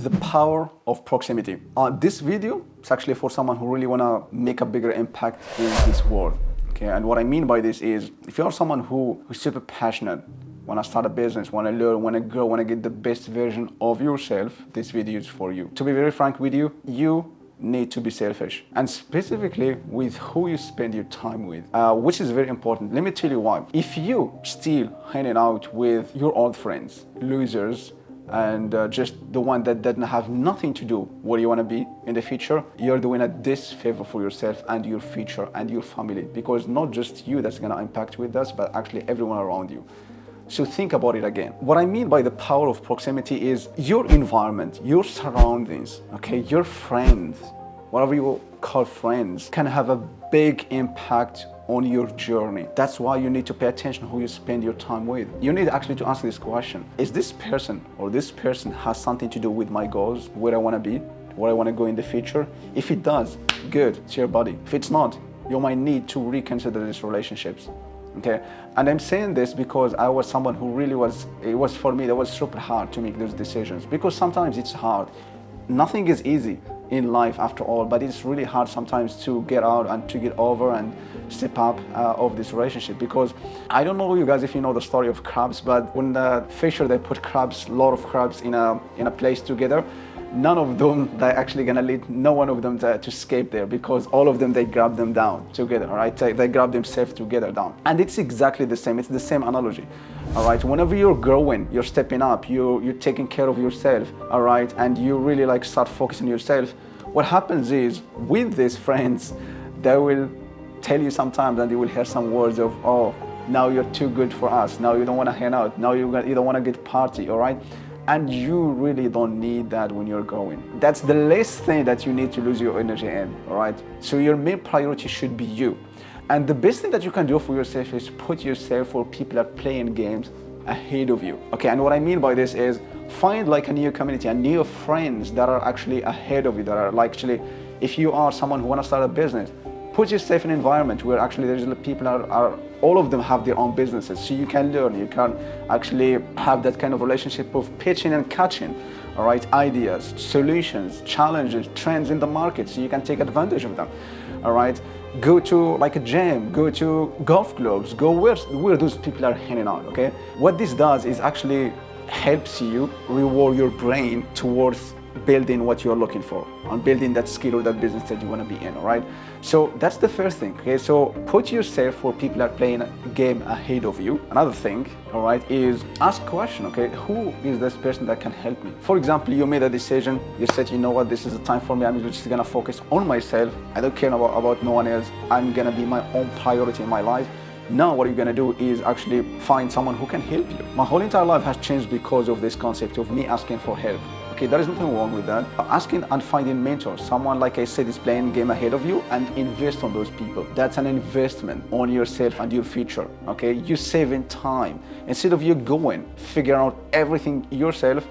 The power of proximity. This video is actually for someone who really want to make a bigger impact in this world. Okay, and what I mean by this is, if you are someone who's super passionate, want to start a business, want to learn, want to grow, want to get the best version of yourself, this video is for you. To be very frank with you, you need to be selfish, and specifically with who you spend your time with, which is very important. Let me tell you why. If you still hanging out with your old friends, losers, and just the one that doesn't have nothing to do where you want to be in the future, you're doing a disfavor for yourself and your future and your family, because not just you that's going to impact with us, but actually everyone around you. So think about it again. What I mean by the power of proximity is your environment, your surroundings, okay, your friends, whatever you call friends, can have a big impact on your journey. That's why you need to pay attention who you spend your time with. You need actually to ask this question: is this person or this person has something to do with my goals, where I want to be, where I want to go in the future? If it does, good, it's your body. If it's not, you might need to reconsider these relationships. Okay, and I'm saying this because I was someone who really was for me, that was super hard to make those decisions, because sometimes it's hard. Nothing is easy in life after all, but it's really hard sometimes to get out and to get over and step up of this relationship. Because I don't know you guys if you know the story of crabs, but when the fisher, they put crabs, a lot of crabs in a place together, none of them they're actually gonna lead no one of them to escape there, because all of them, they grab them down together, right? They grab themselves together down. And it's exactly the same. It's the same analogy. All right, whenever you're growing, you're stepping up, you're taking care of yourself, all right, and you really like start focusing on yourself, what happens is, with these friends, they will tell you sometimes, and you will hear some words of, oh, now you're too good for us, now you don't want to hang out, now you don't want to get party, all right? And you really don't need that when you're growing. That's the least thing that you need to lose your energy in, all right? So your main priority should be you. And the best thing that you can do for yourself is put yourself where people are playing games ahead of you. Okay, and what I mean by this is, find like a new community and new friends that are actually ahead of you, that are like, actually, if you are someone who want to start a business, put yourself in an environment where actually there's people are all of them have their own businesses, so you can learn, you can actually have that kind of relationship of pitching and catching, all right, ideas, solutions, challenges, trends in the market, so you can take advantage of them, all right? Go to like a gym, go to golf clubs, go where those people are hanging out, okay? What this does is actually helps you reward your brain towards building what you're looking for, on building that skill or that business that you want to be in, all right? So that's the first thing, okay? So put yourself where people are playing a game ahead of you. Another thing, all right, is ask a question, okay? Who is this person that can help me? For example, you made a decision, you said, you know what, this is the time for me, I'm just gonna focus on myself, I don't care about no one else, I'm gonna be my own priority in my life. Now what you're gonna do is actually find someone who can help you. My whole entire life has changed because of this concept of me asking for help. Okay, there is nothing wrong with that. Asking and finding mentors, someone, like I said, is playing game ahead of you, and invest on those people. That's an investment on yourself and your future, okay? You're saving time. Instead of you going, figure out everything yourself,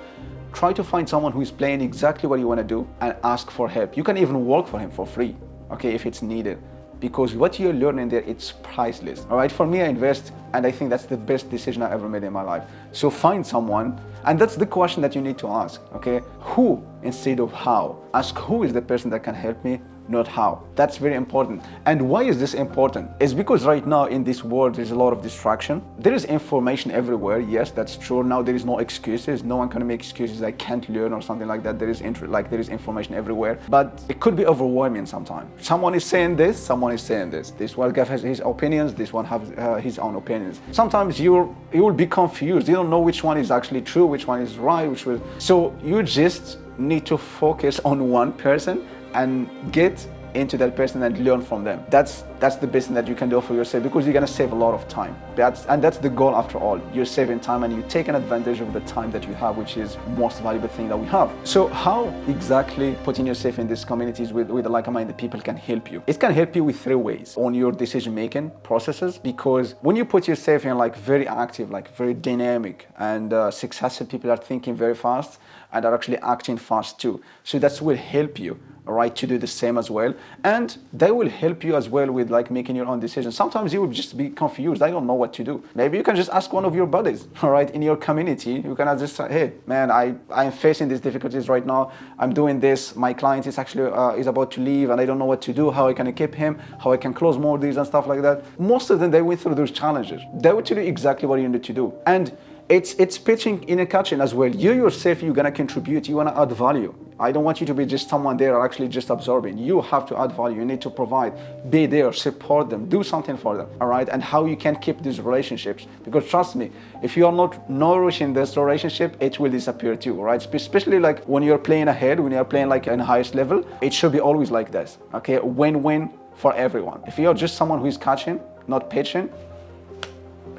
try to find someone who is playing exactly what you wanna do and ask for help. You can even work for him for free, okay, if it's needed. Because what you're learning there, it's priceless. All right, for me, I invest, and I think that's the best decision I ever made in my life. So find someone, and that's the question that you need to ask, okay? Who instead of how. Ask who is the person that can help me, not how. That's very important. And why is this important? It's because right now in this world, there's a lot of distraction. There is information everywhere. Yes, that's true. Now there is no excuses. No one can make excuses, I can't learn or something like that. There is information everywhere, but it could be overwhelming sometimes. Someone is saying this, someone is saying this. This one guy has his opinions, this one has his own opinions. Sometimes you will be confused. You don't know which one is actually true, which one is right, so you just need to focus on one person and get into that person and learn from them. That's the best thing that you can do for yourself, because you're gonna save a lot of time. That's the goal after all. You're saving time and you're taking advantage of the time that you have, which is the most valuable thing that we have. So how exactly putting yourself in these communities with like-minded people can help you? It can help you with 3 ways on your decision-making processes, because when you put yourself in like very active, like very dynamic and successful people are thinking very fast, and are actually acting fast too. So that will help you, all right, to do the same as well. And they will help you as well with like making your own decisions. Sometimes you will just be confused. I don't know what to do. Maybe you can just ask one of your buddies, all right, in your community. You can just say, hey, man, I'm facing these difficulties right now. I'm doing this. My client is actually is about to leave and I don't know what to do, how I can keep him, how I can close more deals and stuff like that. Most of them, they went through those challenges. They will tell you exactly what you need to do. And it's pitching in a kitchen as well. You yourself, you're gonna contribute, you wanna add value. I don't want you to be just someone there or actually just absorbing. You have to add value, you need to provide, be there, support them, do something for them, all right? And how you can keep these relationships. Because trust me, if you are not nourishing this relationship, it will disappear too, all right? Especially like when you're playing ahead, when you're playing like in highest level, it should be always like this, okay? Win-win for everyone. If you're just someone who is catching, not pitching,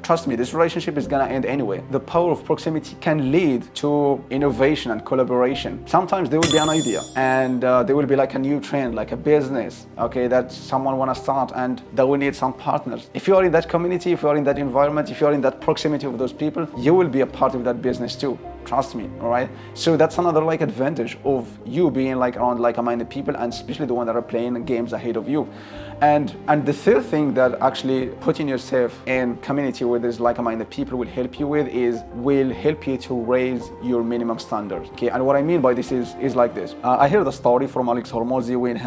trust me, this relationship is gonna end anyway. The power of proximity can lead to innovation and collaboration. Sometimes there will be an idea and there will be like a new trend, like a business, okay, that someone wanna start and they will need some partners. If you are in that community, if you are in that environment, if you are in that proximity of those people, you will be a part of that business too. Trust me, all right? So that's another like advantage of you being like around like-minded people, and especially the one that are playing games ahead of you. And the third thing that actually putting yourself in community where there's like-minded people will help you with will help you to raise your minimum standards. Okay, and what I mean by this is like this. I heard the story from Alex Hormozi when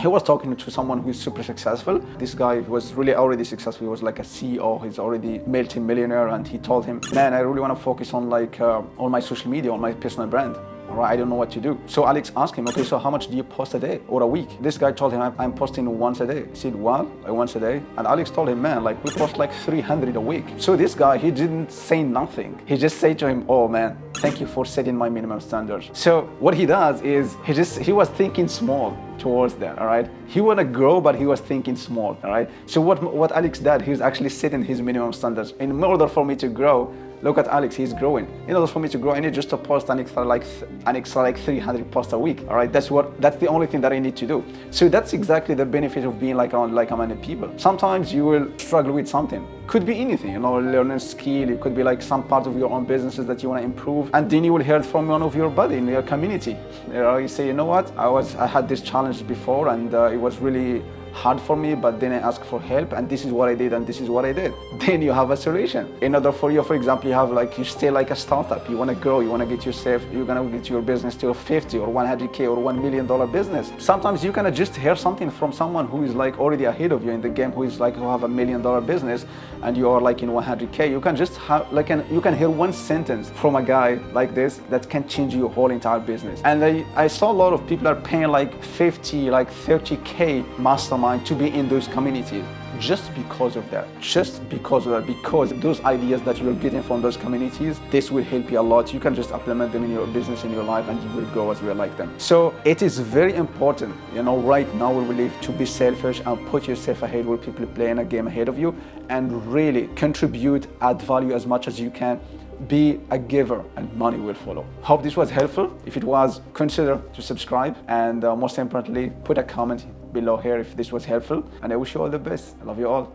he was talking to someone who is super successful. This guy was really already successful. He was like a CEO. He's already multi-millionaire, and he told him, man, I really want to focus on like on my social media, on my personal brand. All right, I don't know what to do. So Alex asked him, okay, so how much do you post a day or a week? This guy told him, I'm posting once a day. He said, what? Once a day? And Alex told him, man, like we post like 300 a week. So this guy, he didn't say nothing. He just said to him, oh man, thank you for setting my minimum standards. So what he does is he was thinking small towards that, all right? He wanna grow, but he was thinking small, all right? So what Alex did, he's actually setting his minimum standards. In order for me to grow, look at Alex, he's growing. In order for me to grow, I need just to post an extra like 300 posts a week. All right, that's the only thing that I need to do. So that's exactly the benefit of being like around like-minded people. Sometimes you will struggle with something. Could be anything, you know, learning a skill. It could be like some part of your own businesses that you want to improve, and then you will hear from one of your buddy in your community. You know, you say, you know what, I had this challenge before, and it was really hard for me, but then I asked for help, and this is what I did, and this is what I did. Then you have a solution. In order for you, for example, you stay like a startup. You want to grow, you want to get yourself, you're going to get your business to a 50 or 100K or $1 million business. Sometimes you can just hear something from someone who is like already ahead of you in the game, who have $1 million business, and you are like in 100K. You can just have you can hear one sentence from a guy like this that can change your whole entire business. And I saw a lot of people are paying like 50, like 30K mastermind to be in those communities just because of that, because those ideas that you're getting from those communities, this will help you a lot. You can just implement them in your business, in your life, and you will go as well like them. So it is very important, you know, right now we live, to be selfish and put yourself ahead where people are playing a game ahead of you, and really contribute, add value as much as you can. Be a giver and money will follow. Hope this was helpful. If it was, consider to subscribe, and most importantly, put a comment below here if this was helpful, and I wish you all the best. I love you all.